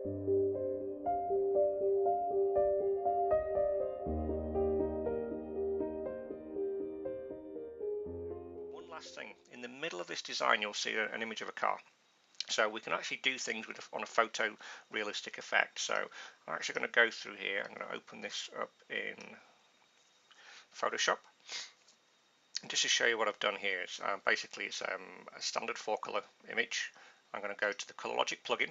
One last thing, in the middle of this design you'll see an image of a car. So we can actually do things with on a photo realistic effect. So I'm actually going to go through here. I'm going to open this up in Photoshop. And just to show you what I've done here, basically it's a standard 4-color image. I'm going to go to the ColorLogic plugin.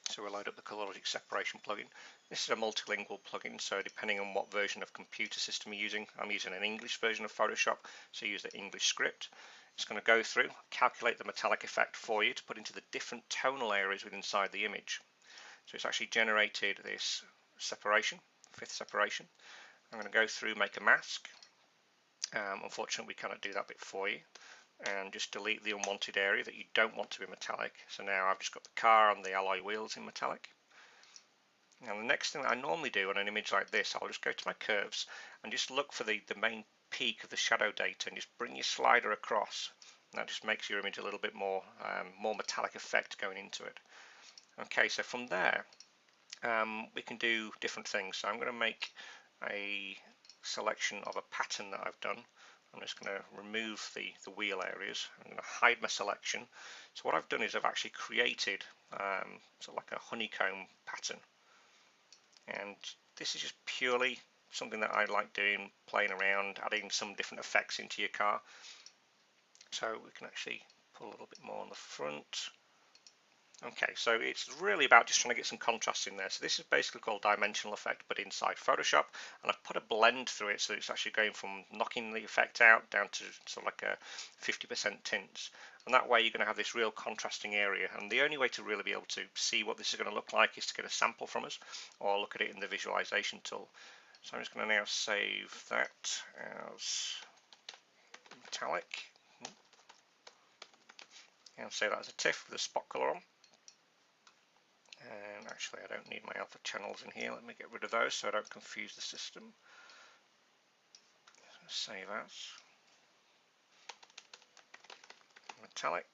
So we'll load up the ColorLogic separation plugin. This is a multilingual plugin, so depending on what version of computer system you're using, I'm using an English version of Photoshop, so use the English script. It's going to go through, calculate the metallic effect for you to put into the different tonal areas within inside the image. So it's actually generated this separation, 5th separation. I'm going to go through, make a mask. Unfortunately, we cannot do that bit for you. And just delete the unwanted area that you don't want to be metallic. So now I've just got the car and the alloy wheels in metallic. Now the next thing that I normally do on an image like this, I'll just go to my curves and just look for the main peak of the shadow data and just bring your slider across. And that just makes your image a little bit more metallic effect going into it. Okay, so from there we can do different things. So I'm going to make a selection of a pattern that I've done. I'm just going to remove the wheel areas. I'm going to hide my selection. So what I've done is I've actually created sort of like a honeycomb pattern. And this is just purely something that I like doing, playing around, adding some different effects into your car. So we can actually put a little bit more on the front. Okay, so it's really about just trying to get some contrast in there. So this is basically called dimensional effect, but inside Photoshop, and I've put a blend through it, so it's actually going from knocking the effect out down to sort of like a 50% tints. And that way you're going to have this real contrasting area. And the only way to really be able to see what this is going to look like is to get a sample from us, or look at it in the visualization tool. So I'm just going to now save that as metallic, and save that as a TIFF with a spot color on. And actually I don't need my alpha channels in here. Let me get rid of those so I don't confuse the system. Save as metallic.